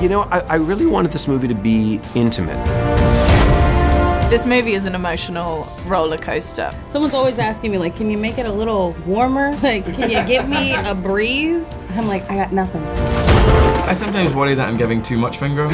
You know, I really wanted this movie to be intimate. This movie is an emotional roller coaster. Someone's always asking me, like, can you make it a little warmer? Like, can you give me a breeze? I'm like, I got nothing. I sometimes worry that I'm giving too much finger.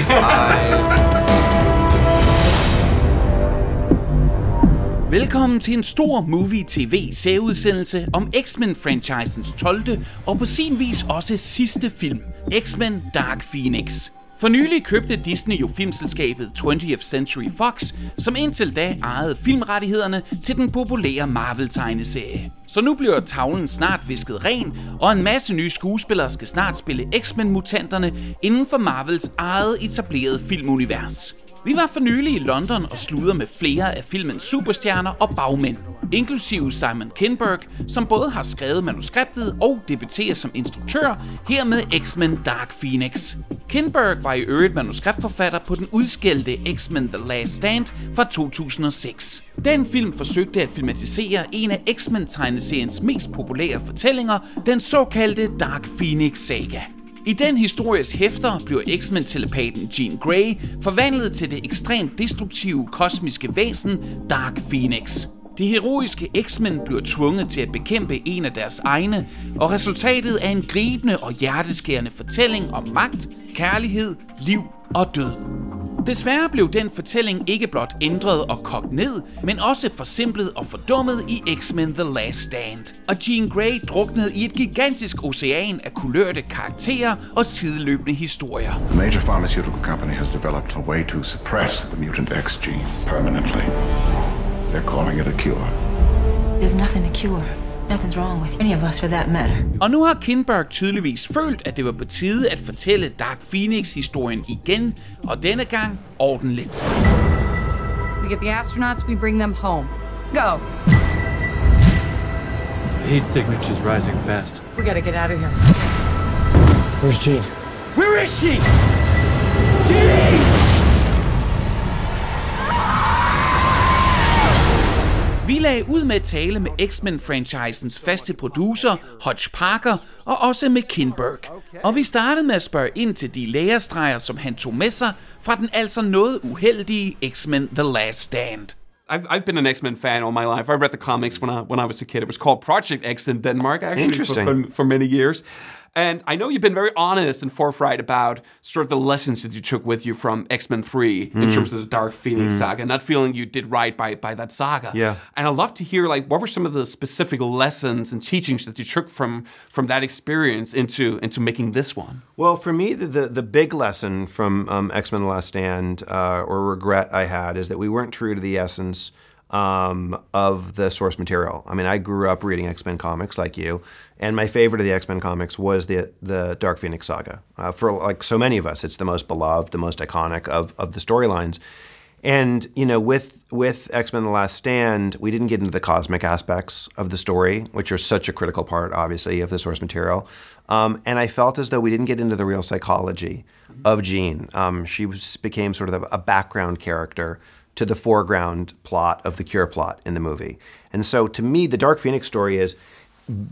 Velkommen til en stor Moovy TV særudsendelse om X-Men-franchisens 12. og på sin vis også sidste film, X-Men Dark Phoenix. For nylig købte Disney jo filmselskabet 20th Century Fox, som indtil da ejede filmrettighederne til den populære Marvel-tegneserie. Så nu bliver tavlen snart visket ren, og en masse nye skuespillere skal snart spille X-Men-mutanterne inden for Marvels eget etablerede filmunivers. Vi var for nylig i London og sludrede med flere af filmens superstjerner og bagmænd, inklusive Simon Kinberg, som både har skrevet manuskriptet og debuterer som instruktør her med X-Men Dark Phoenix. Kinberg var i øvrigt manuskriptforfatter på den udskældte X-Men The Last Stand fra 2006. Den film forsøgte at filmatisere en af X-Men-tegneseriens mest populære fortællinger, den såkaldte Dark Phoenix saga. I den histories hæfter bliver X-Men-telepaten Jean Grey forvandlet til det ekstremt destruktive kosmiske væsen Dark Phoenix. De heroiske X-Men bliver tvunget til at bekæmpe en af deres egne, og resultatet er en gribende og hjerteskærende fortælling om magt, kærlighed, liv og død. Desværre blev den fortælling ikke blot ændret og kogt ned, men også forsimplet og fordummet i X-Men The Last Stand. Og Jean Grey druknede i et gigantisk ocean af kulørte karakterer og sideløbende historier. A major pharmaceutical company has developed a way to suppress the mutant X gene permanently. They're calling it a cure. There's nothing to cure. Nothing's wrong with any of us for that matter. Og nu har Kinberg tydeligvis følt, at det var på tide at fortælle Dark Phoenix-historien igen, og denne gang ordentligt. We get the astronauts, we bring them home. Go! The heat signature's rising fast. We gotta get out of here. Where's Jean? Where is she? Jean! Vi lagde ud med at tale med X-Men-franchisens faste producer, Hutch Parker, og også med Kinberg. Og vi startede med at spørge ind til de lærestreger, som han tog med sig fra den altså noget uheldige X-Men The Last Stand. I've been an X-Men fan all my life. I read the comics when I was a kid. It was called Project X in Denmark, actually, for many years. And I know you've been very honest and forthright about sort of the lessons that you took with you from X-Men 3 in terms of the Dark Phoenix saga, not feeling you did right by that saga. Yeah. And I'd love to hear, like, what were some of the specific lessons and teachings that you took from that experience into making this one? Well, for me, the big lesson from X-Men The Last Stand, or regret I had, is that we weren't true to the essence of the source material. I mean, I grew up reading X-Men comics like you, and my favorite of the X-Men comics was the Dark Phoenix saga. For like so many of us, it's the most beloved, the most iconic of the storylines. And, you know, with X-Men The Last Stand, we didn't get into the cosmic aspects of the story, which are such a critical part, obviously, of the source material. And I felt as though we didn't get into the real psychology of Jean. She became sort of a background character to the foreground plot of the Cure plot in the movie. And so to me, the Dark Phoenix story is,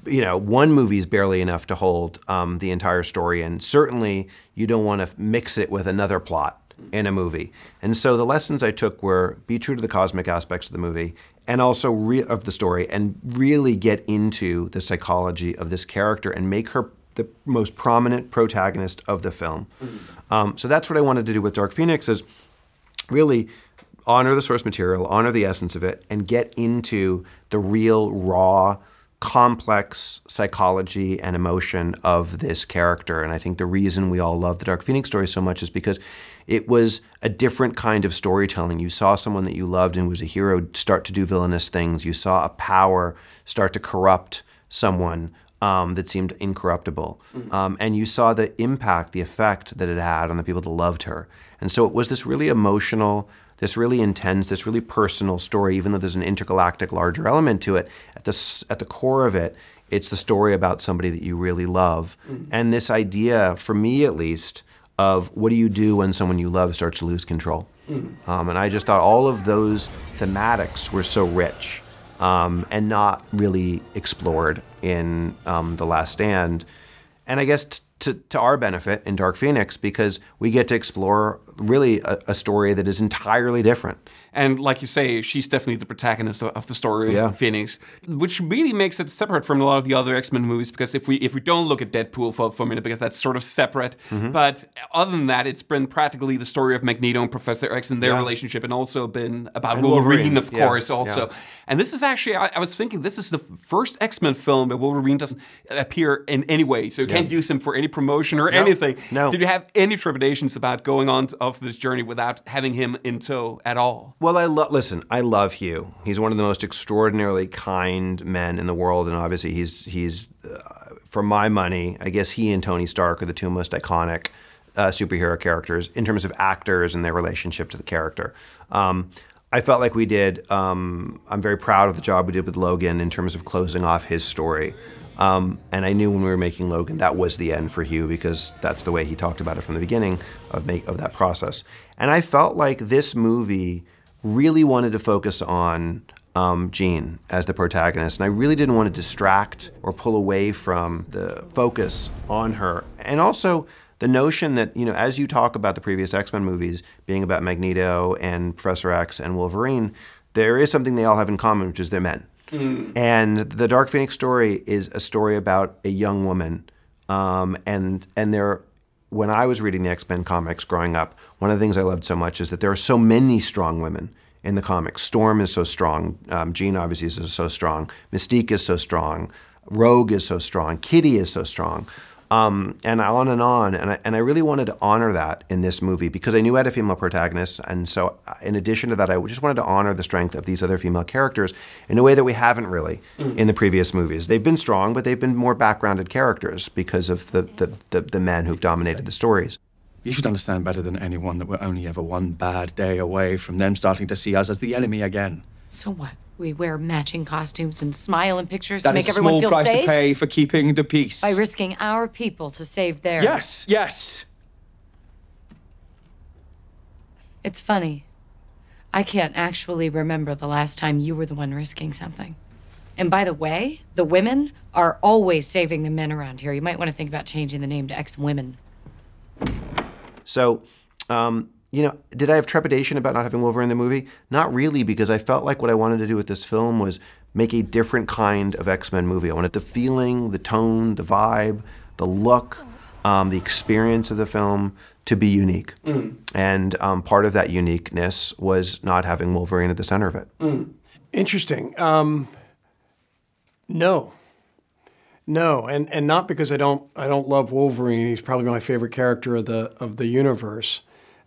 you know, one movie is barely enough to hold the entire story, and certainly you don't want to mix it with another plot in a movie. And so the lessons I took were be true to the cosmic aspects of the movie and also of the story, and really get into the psychology of this character and make her the most prominent protagonist of the film. So that's what I wanted to do with Dark Phoenix, is really honor the source material, honor the essence of it, and get into the real, raw, complex psychology and emotion of this character. And I think the reason we all love the Dark Phoenix story so much is because it was a different kind of storytelling. You saw someone that you loved and was a hero start to do villainous things. You saw a power start to corrupt someone that seemed incorruptible. And you saw the impact, the effect that it had on the people that loved her. And so it was this really emotional, this really intense, this really personal story, even though there's an intergalactic larger element to it. At the core of it, it's the story about somebody that you really love. And this idea, for me at least, of what do you do when someone you love starts to lose control? And I just thought all of those thematics were so rich and not really explored in The Last Stand. And I guess to our benefit in Dark Phoenix, because we get to explore really a story that is entirely different. And like you say, she's definitely the protagonist of the story, Phoenix, which really makes it separate from a lot of the other X-Men movies, because if we don't look at Deadpool for a minute, because that's sort of separate, but other than that, it's been practically the story of Magneto and Professor X and their relationship, and also been about Wolverine, of course, also. And this is actually, I was thinking, this is the first X-Men film where Wolverine doesn't appear in any way, so you can't use him for any promotion or anything. No. Did you have any trepidations about going on of this journey without having him in tow at all? Well, I love Hugh. He's one of the most extraordinarily kind men in the world, and obviously he's for my money, I guess he and Tony Stark are the two most iconic superhero characters in terms of actors and their relationship to the character. I felt like we did, I'm very proud of the job we did with Logan in terms of closing off his story. And I knew when we were making Logan that was the end for Hugh, because that's the way he talked about it from the beginning of that process. And I felt like this movie really wanted to focus on Jean as the protagonist, and I really didn't want to distract or pull away from the focus on her. And also the notion that, you know, as you talk about the previous X-Men movies being about Magneto and Professor X and Wolverine, there is something they all have in common, which is they're men. And the Dark Phoenix story is a story about a young woman, and when I was reading the X-Men comics growing up, one of the things I loved so much is that there are so many strong women in the comics. Storm is so strong, Jean obviously is so strong, Mystique is so strong, Rogue is so strong, Kitty is so strong, and on, and I really wanted to honor that in this movie, because I knew I had a female protagonist, and so in addition to that, I just wanted to honor the strength of these other female characters in a way that we haven't really in the previous movies. They've been strong, but they've been more backgrounded characters because of the men who've dominated the stories. You should understand better than anyone that we're only ever one bad day away from them starting to see us as the enemy again. So what? We wear matching costumes and smile in pictures to make everyone feel safe? That is a small price to pay for keeping the peace. By risking our people to save theirs. Yes, yes. It's funny. I can't actually remember the last time you were the one risking something. And by the way, the women are always saving the men around here. You might want to think about changing the name to X-Women. So, you know, did I have trepidation about not having Wolverine in the movie? Not really, because I felt like what I wanted to do with this film was make a different kind of X-Men movie. I wanted the feeling, the tone, the vibe, the look, the experience of the film to be unique. And part of that uniqueness was not having Wolverine at the center of it. Interesting. No, and not because I don't love Wolverine. He's probably my favorite character of the universe.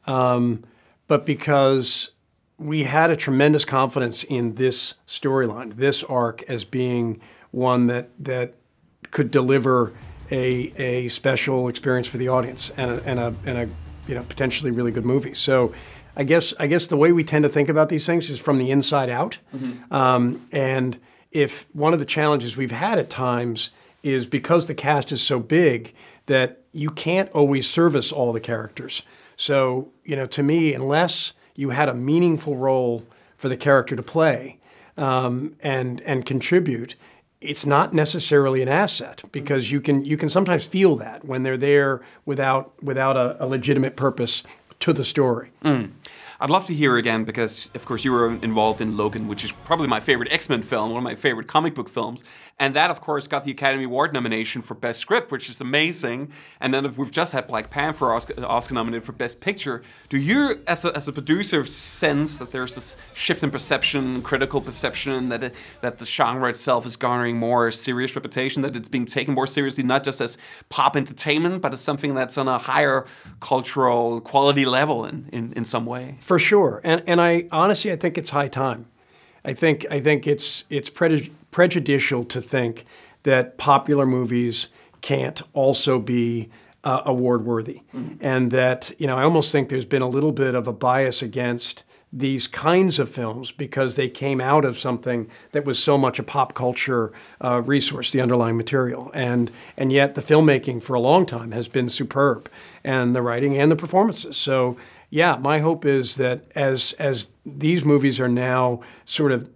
But because we had a tremendous confidence in this storyline, this arc, as being one that could deliver a special experience for the audience and a you know, potentially really good movie. So I guess the way we tend to think about these things is from the inside out. And if one of the challenges we've had at times is because the cast is so big that you can't always service all the characters. So, you know, to me, unless you had a meaningful role for the character to play and contribute, it's not necessarily an asset, because you can sometimes feel that when they're there without a legitimate purpose to the story. I'd love to hear again, because of course you were involved in Logan, which is probably my favorite X-Men film, one of my favorite comic book films. And that of course got the Academy Award nomination for Best Script, which is amazing. And then we've just had Black Panther Oscar nominated for Best Picture. Do you, as a producer, sense that there's this shift in perception, critical perception, that the genre itself is garnering more serious reputation, that it's being taken more seriously, not just as pop entertainment, but as something that's on a higher cultural quality level in some way? For sure, and I honestly, I think it's high time. I think it's prejudicial to think that popular movies can't also be award worthy, and that, you know, I almost think there's been a little bit of a bias against these kinds of films because they came out of something that was so much a pop culture resource, the underlying material, and yet the filmmaking for a long time has been superb, and the writing and the performances. So, yeah, my hope is that as these movies are now sort of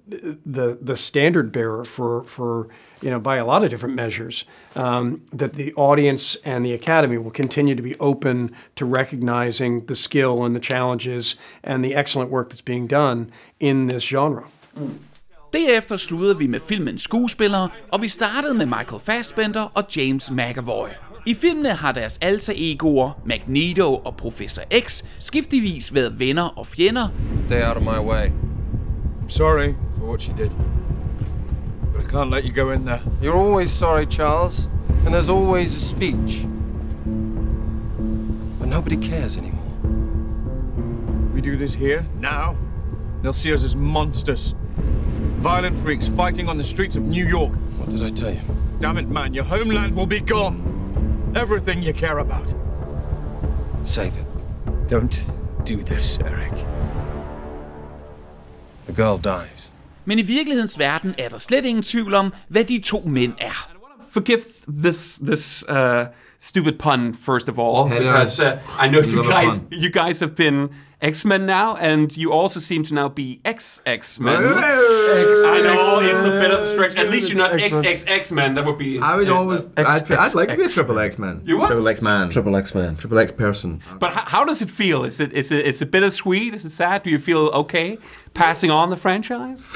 the standard bearer for by a lot of different measures, that the audience and the Academy will continue to be open to recognizing the skill and the challenges and the excellent work that's being done in this genre. Derefter sluttede vi med filmens skuespillere, og vi startede med Michael Fassbender og James McAvoy. I filmene har deres alter egoer, Magneto og Professor X, skiftevis været venner og fjender. Stay out of my way. I'm sorry for what she did. But I can't let you go in there. You're always sorry, Charles. And there's always a speech. But nobody cares anymore. We do this here, now. They'll see us as monsters. Violent freaks fighting on the streets of New York. What did I tell you? Damn it, man, your homeland will be gone. Everything you care about. Save it. Don't do this, Eric. The girl dies. Men i virkelighedens verden er der slet ingen tvivl om, hvad de to mænd er. Forgive this stupid pun first of all, because I know you guys have been X-Men now, and you also seem to now be X-Men. I know it's a bit of a stretch. At least you're not X-Men. That would be. I would always. I'd like to be a triple X-Man. You what? Triple X-Man. Triple X-Man. Triple X-person. But how does it feel? Is it bittersweet? Is it sad? Do you feel okay passing on the franchise?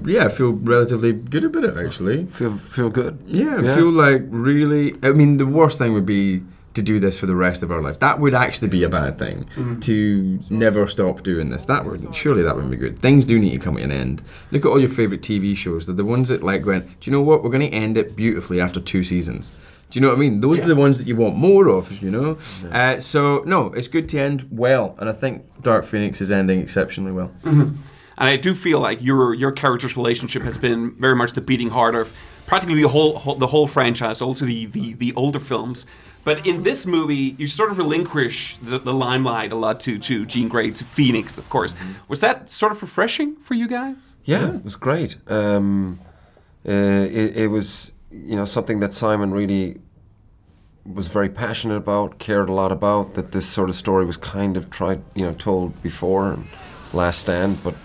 I feel relatively good about it, actually. Feel good? Yeah, I feel like really... I mean, the worst thing would be to do this for the rest of our life. That would actually be a bad thing, to never stop doing this. Surely that wouldn't be good. Things do need to come to an end. Look at all your favourite TV shows. They're the ones that like went, do you know what? We're going to end it beautifully after 2 seasons. Do you know what I mean? Those are the ones that you want more of, you know? Yeah. So, no, it's good to end well. And I think Dark Phoenix is ending exceptionally well. And I do feel like your character's relationship has been very much the beating heart of practically the whole franchise, also the older films. But in this movie, you sort of relinquish the limelight a lot to Jean Grey, to Phoenix, of course. Was that sort of refreshing for you guys? Yeah, it was great. It was something that Simon really was very passionate about, cared a lot about. That this sort of story was kind of told before, Last Stand, but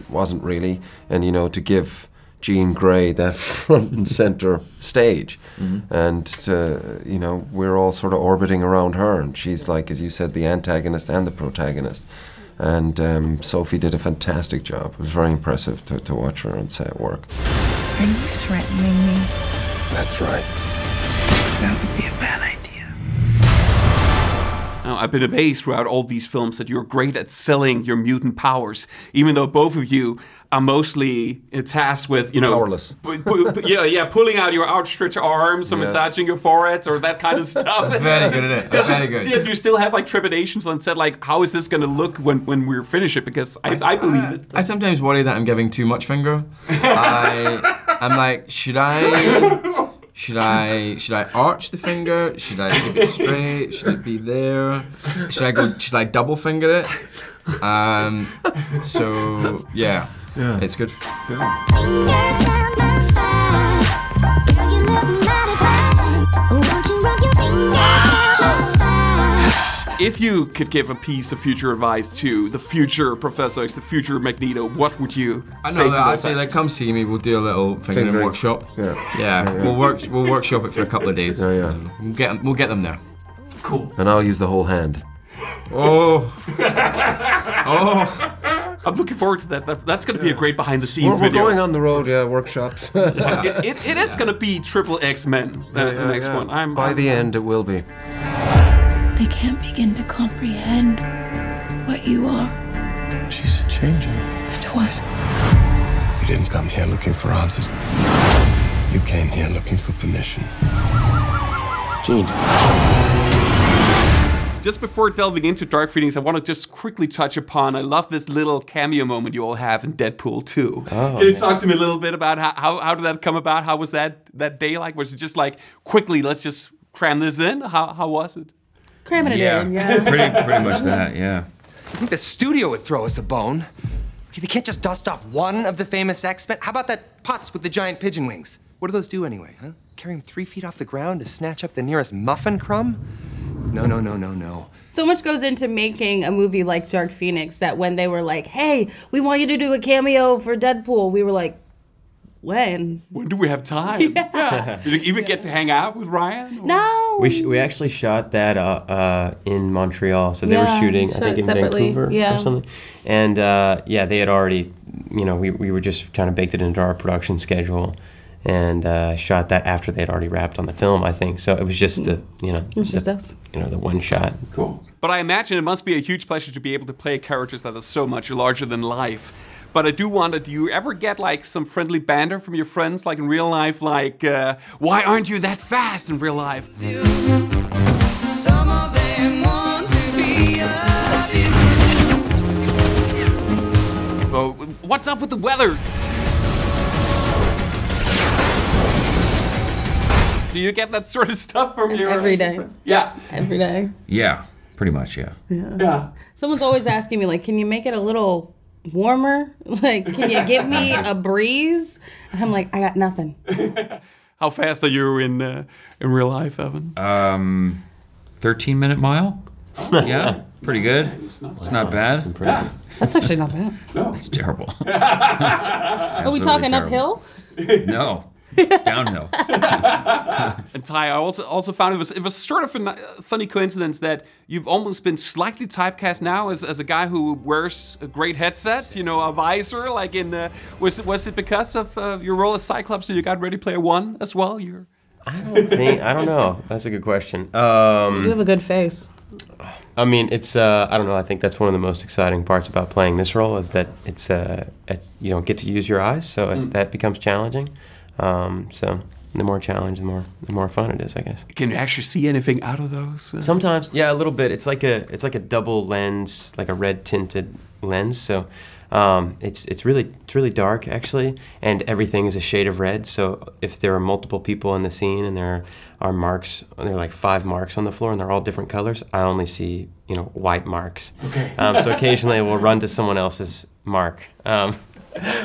wasn't really, and to give Jean Grey that front and center stage, and we're all sort of orbiting around her, and she's like, as you said, the antagonist and the protagonist, and Sophie did a fantastic job. It was very impressive to watch her on set work. Are you threatening me? That's right. That would be a bad idea. Now, I've been amazed throughout all these films that you're great at selling your mutant powers, even though both of you are mostly tasked with, powerless. Pulling out your outstretched arms or massaging your forehead or that kind of stuff. Very good at it. Very good. Do you still have trepidations on set, how is this going to look when we finish it? Because I believe it. I sometimes worry that I'm giving too much finger. I'm like, should I arch the finger? Should I keep it straight? Should it be there? Should I double finger it? So yeah, it's good. If you could give a piece of future advice to the future Professor X, the future Magneto, what would you say to them? I'd say, come see me. We'll do a little fingering workshop. Yeah. We'll workshop it for a couple of days. We'll get them there. Cool. And I'll use the whole hand. Oh. I'm looking forward to that. That's going to be a great behind-the-scenes video. We're going on the road, workshops. It is going to be triple X-Men, the next one. By the end, it will be. They can't begin to comprehend what you are. She's changing. And what? You didn't come here looking for answers. You came here looking for permission. Jean. Just before delving into Dark Phoenix, I want to just quickly touch upon, I love this little cameo moment you all have in Deadpool 2. Oh. Can you talk to me a little bit about how did that come about? How was that day like? Was it just quickly, let's just cram this in? How was it? Cramming it in, Pretty much that, yeah. I think the studio would throw us a bone. Okay, they can't just dust off one of the famous X-Men. How about that Potts with the giant pigeon wings? What do those do anyway, huh? Carry him 3 feet off the ground to snatch up the nearest muffin crumb? No. So much goes into making a movie like Dark Phoenix that when they were like, hey, we want you to do a cameo for Deadpool, we were like, when? When do we have time? Yeah. Did you even get to hang out with Ryan? Or? No. We actually shot that in Montreal. So they were shooting, I think, in Vancouver or something. And they had already, we were just kind of baked it into our production schedule and shot that after they had already wrapped on the film, I think. So it was just it was just us. The one shot. Cool. But I imagine it must be a huge pleasure to be able to play characters that are so much larger than life. But I do wonder, do you ever get like some friendly banter from your friends, like in real life, like, why aren't you that fast in real life? Some of them want to be abused. Oh, what's up with the weather? Do you get that sort of stuff from your... Every day. Yeah. Every day. Yeah, pretty much, yeah. Yeah. Someone's always asking me, like, can you make it a little warmer? Like, can you give me a breeze? And I'm like, I got nothing. How fast are you in real life, Evan? 13-minute mile. Yeah, pretty good. It's not bad. That's impressive. That's actually not bad. No. It's terrible. Are we talking terrible. uphill? No. Downhill. And Tye, I also found it was sort of a funny coincidence that you've almost been slightly typecast now as a guy who wears great headsets, a visor. Like was it because of your role as Cyclops that you got Ready Player One as well? I don't know. That's a good question. You have a good face. I mean, it's I don't know. I think that's one of the most exciting parts about playing this role is that it's you don't get to use your eyes, so that becomes challenging. So the more challenge, the more fun it is, I guess. Can you actually see anything out of those? Sometimes, yeah, a little bit. It's like a double lens, like a red tinted lens. So it's really dark actually, and everything is a shade of red. So if there are multiple people in the scene and there are marks, there are like 5 marks on the floor and they're all different colors, I only see white marks. Okay. So occasionally we'll run to someone else's mark.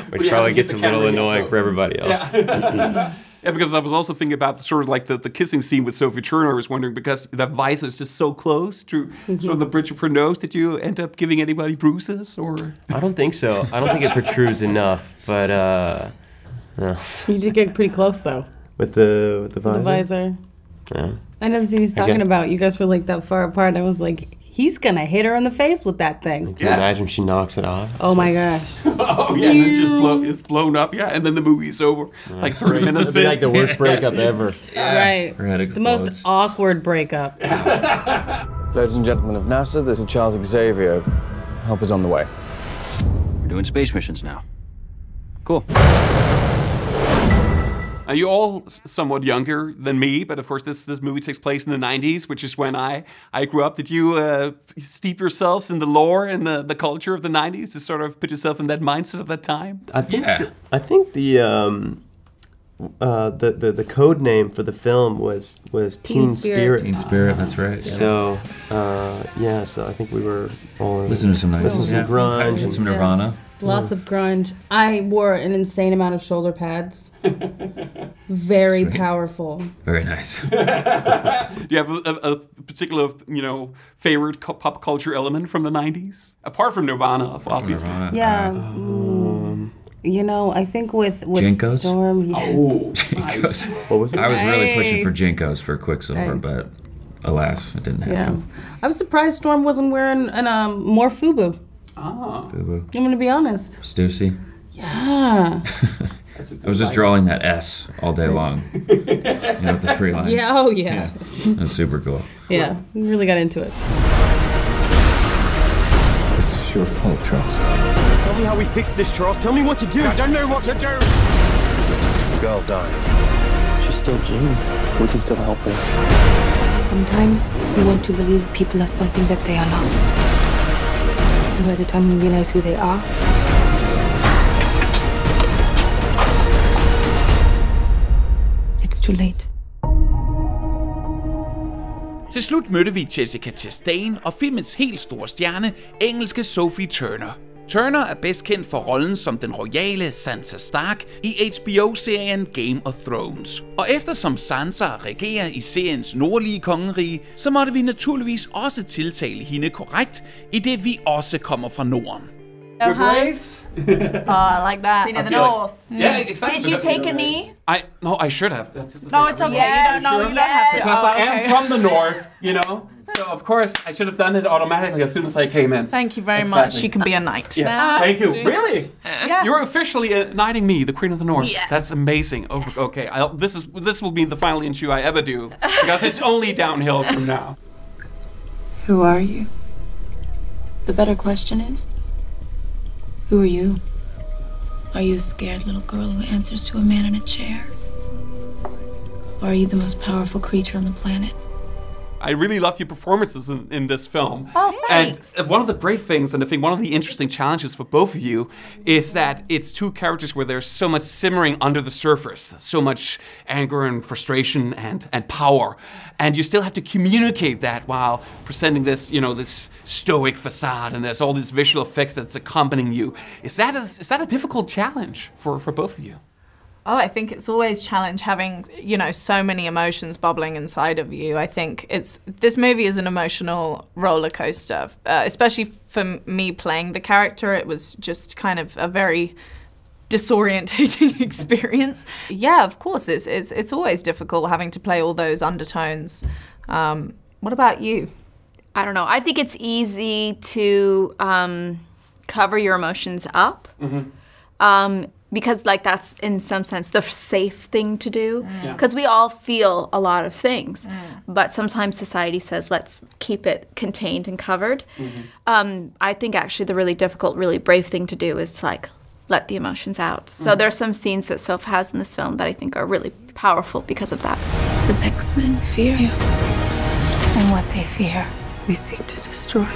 Which probably gets a little annoying for everybody else. Yeah. Yeah, because I was also thinking about sort of like the kissing scene with Sophie Turner. I was wondering, because that visor is just so close to sort of the bridge of her nose, did you end up giving anybody bruises? Or I don't think so. I don't think it protrudes enough, but no. You did get pretty close though. With the visor? The visor. Yeah. I know what he's talking about. You guys were like that far apart. I was like, he's gonna hit her in the face with that thing. Can you imagine she knocks it off? Oh my gosh. Oh yeah, and then it's blown up, yeah, and then the movie's over. Like 30 minutes in. It'd be like the worst breakup ever. Right. The most awkward breakup. Ladies and gentlemen of NASA, this is Charles Xavier. Help is on the way. We're doing space missions now. Cool. You're all somewhat younger than me, but of course this movie takes place in the 90s, which is when I grew up. Did you steep yourselves in the lore and the culture of the 90s to sort of put yourself in that mindset of that time? I think the code name for the film was Teen Spirit. Teen Spirit, that's right. Yeah. So so I think we were all listening to some grunge and some Nirvana. Lots of grunge. I wore an insane amount of shoulder pads. Very powerful. Very nice. Do you have a particular, favorite pop culture element from the 90s? Apart from Nirvana, obviously. Yeah. I think with Jinkos? Storm. Yeah. Oh, Jinkos. What was it? I was really pushing for Jinkos for Quicksilver, but alas, it didn't happen. FUBU. I'm gonna be honest. Stussy. Yeah. I was just drawing that S all day long. With the 3 lines. Yeah, oh yeah. That's super cool. Yeah, really got into it. This is your fault, Charles. Tell me how we fix this, Charles. Tell me what to do. I don't know what to do. The girl dies. She's still Jean. We can still help her. Sometimes we want to believe people are something that they are not. And by the time we realize who they are, it's too late. Til slut mødte vi Jessica Chastain og filmens helt store stjerne, engelske Sophie Turner. Turner er bedst kendt for rollen som den royale Sansa Stark i HBO-serien Game of Thrones. Og eftersom Sansa regerer i seriens nordlige kongerige, så måtte vi naturligvis også tiltale hende korrekt, i det vi også kommer fra Norden. Your Grace? Oh, I like that. Queen of the North. Yeah, exactly. Did you take a knee? I should have. No, it's okay. Yes, you don't have to. Because Oh, I am from the north, you know. So of course I should have done it automatically as soon as I came in. Thank you very much. You can be a knight. Yes. now. Thank you. Do it. Really? Yeah. You're officially knighting me, the Queen of the North. Yeah. That's amazing. Oh, okay, this will be the final issue I ever do because it's only downhill from now. Who are you? The better question is, who are you? Are you a scared little girl who answers to a man in a chair? Or are you the most powerful creature on the planet? I really love your performances in this film. Oh, thanks. And one of the great things, and I think one of the interesting challenges for both of you, is that it's two characters where there's so much simmering under the surface, so much anger and frustration and power, and you still have to communicate that while presenting this, you know, this stoic facade, and there's all these visual effects that's accompanying you. Is that a difficult challenge for both of you? Oh, I think it's always a challenge having, you know, so many emotions bubbling inside of you. I think this movie is an emotional roller coaster, especially for me playing the character. It was just kind of a very disorientating experience. Yeah, of course, it's always difficult having to play all those undertones. What about you? I don't know. I think it's easy to cover your emotions up. Because like that's in some sense the safe thing to do, because we all feel a lot of things, but sometimes society says let's keep it contained and covered. I think actually the really difficult, really brave thing to do is to like let the emotions out. So there's some scenes that Sophie has in this film that I think are really powerful because of that. The X-Men fear you. And what they fear, we seek to destroy.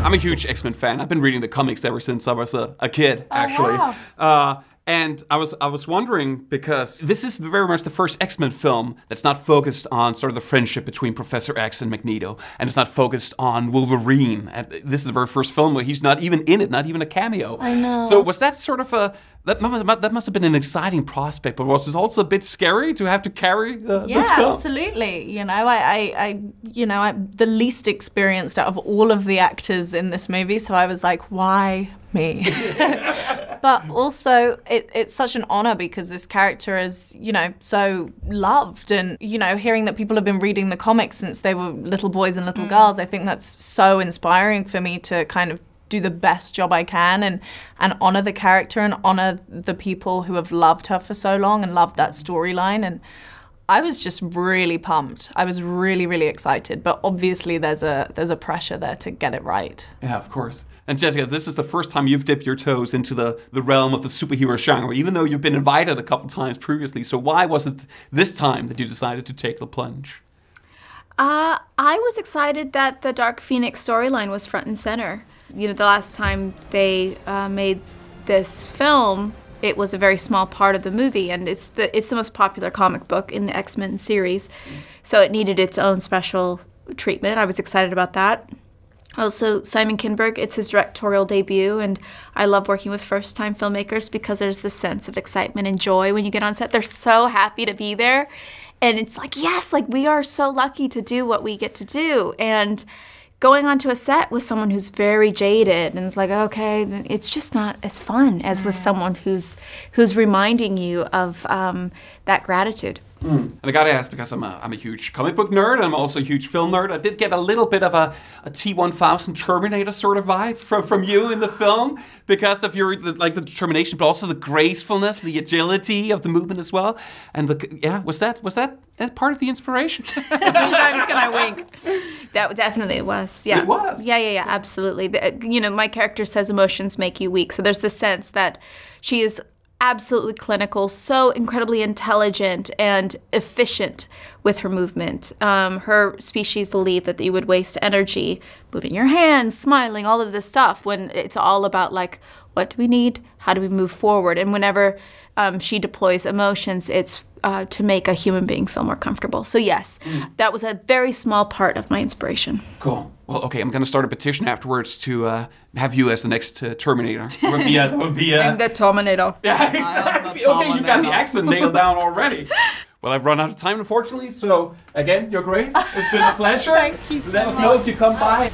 I'm a huge X-Men fan. I've been reading the comics ever since I was a kid, actually. Wow. And I was wondering, because this is very much the first X-Men film that's not focused on sort of the friendship between Professor X and Magneto, and it's not focused on Wolverine. And this is the very first film where he's not even in it, not even a cameo. I know. So was that sort of that must have been an exciting prospect, but was it also a bit scary to have to carry this film? Yeah, absolutely. You know, I'm the least experienced out of all of the actors in this movie, so I was like, why me? But also, it's such an honor because this character is, you know, so loved, and you know, hearing that people have been reading the comics since they were little boys and little girls, I think that's so inspiring for me to kind of do the best job I can and honor the character and honor the people who have loved her for so long and loved that storyline. And I was just really pumped. I was really, really excited. But obviously there's a pressure there to get it right. Yeah, of course. And Jessica, this is the first time you've dipped your toes into the realm of the superhero genre, even though you've been invited a couple times previously. So why was it this time that you decided to take the plunge? I was excited that the Dark Phoenix storyline was front and center. You know, the last time they made this film, it was a very small part of the movie, and it's the most popular comic book in the X-Men series, so it needed its own special treatment. I was excited about that. Also, Simon Kinberg, it's his directorial debut, and I love working with first-time filmmakers because there's this sense of excitement and joy when you get on set. They're so happy to be there, and it's like, yes, like we are so lucky to do what we get to do. And going onto a set with someone who's very jaded and it's like, okay, it's just not as fun as with someone who's reminding you of that gratitude. And I gotta ask, because I'm a huge comic book nerd, and I'm also a huge film nerd, I did get a little bit of a T-1000 Terminator sort of vibe from you in the film, because of your the determination, but also the gracefulness, the agility of the movement as well. And was that part of the inspiration? How many times can I wink? That definitely was. Yeah. It was. Yeah, absolutely. You know, my character says emotions make you weak, so there's this sense that she is absolutely clinical, so incredibly intelligent and efficient with her movement. Her species believe that you would waste energy moving your hands, smiling, all of this stuff, when it's all about like, what do we need? How do we move forward? And whenever she deploys emotions, it's to make a human being feel more comfortable. So yes, that was a very small part of my inspiration. Cool. Well, okay, I'm going to start a petition afterwards to have you as the next Terminator. That would be I'm the Terminator. Yeah, exactly. Okay, you got the accent nailed down already. Well, I've run out of time, unfortunately, so again, your grace, it's been a pleasure. Thank you so Let us know if you come by.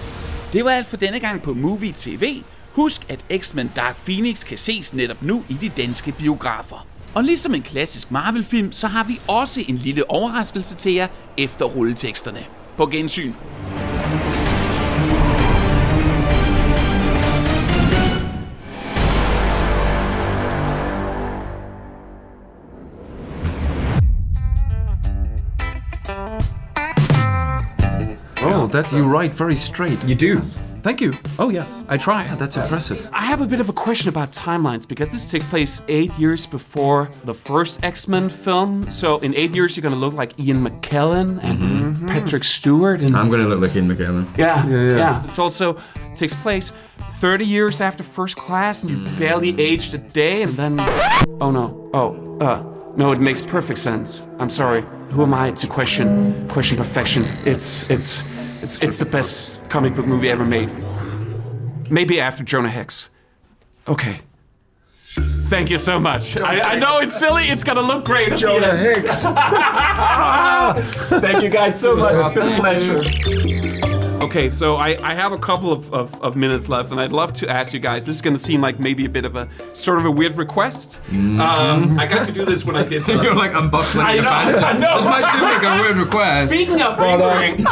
Det var alt for denne gang på Moovy TV. Husk, at X-Men Dark Phoenix kan ses netop nu i de danske biografer. Og ligesom en klassisk Marvel-film, så har vi også en lille overraskelse til jer efter rulleteksterne. På gensyn. Oh, that you write very straight. You do. Thank you. Oh, yes, I try. Yeah, that's impressive. I have a bit of a question about timelines, because this takes place 8 years before the first X-Men film. So in 8 years, you're going to look like Ian McKellen and Patrick Stewart. And I'm going to look like Ian McKellen. Yeah. It's also takes place 30 years after First Class, and you've barely aged a day, and then... Oh, no. No, it makes perfect sense. I'm sorry. Who am I to question perfection? It's the best comic book movie ever made. Maybe after Jonah Hex. Okay. Thank you so much. I know it's silly. It's gonna look great. Jonah Hex. Thank you guys so much. It's been a pleasure. Okay, so I have a couple of minutes left, and I'd love to ask you guys. This is going to seem like maybe a bit of a sort of a weird request. I got to do this when I did. You're like unbuckling your pants. I know. This might seem like a weird request. Speaking of fingering,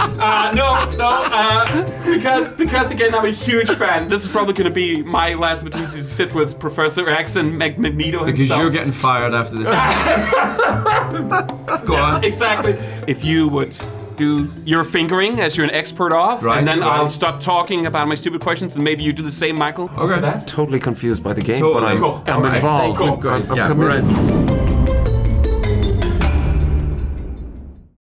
because again, I'm a huge fan. This is probably going to be my last opportunity to sit with Professor X and Magneto himself. Because you're getting fired after this. Go on. Exactly. If you would do your fingering as you're an expert of, and then I'll stop talking about my stupid questions, and maybe you do the same, Michael. Okay. Totally confused by the game, Totally. but I'm involved. Cool. I'm coming in.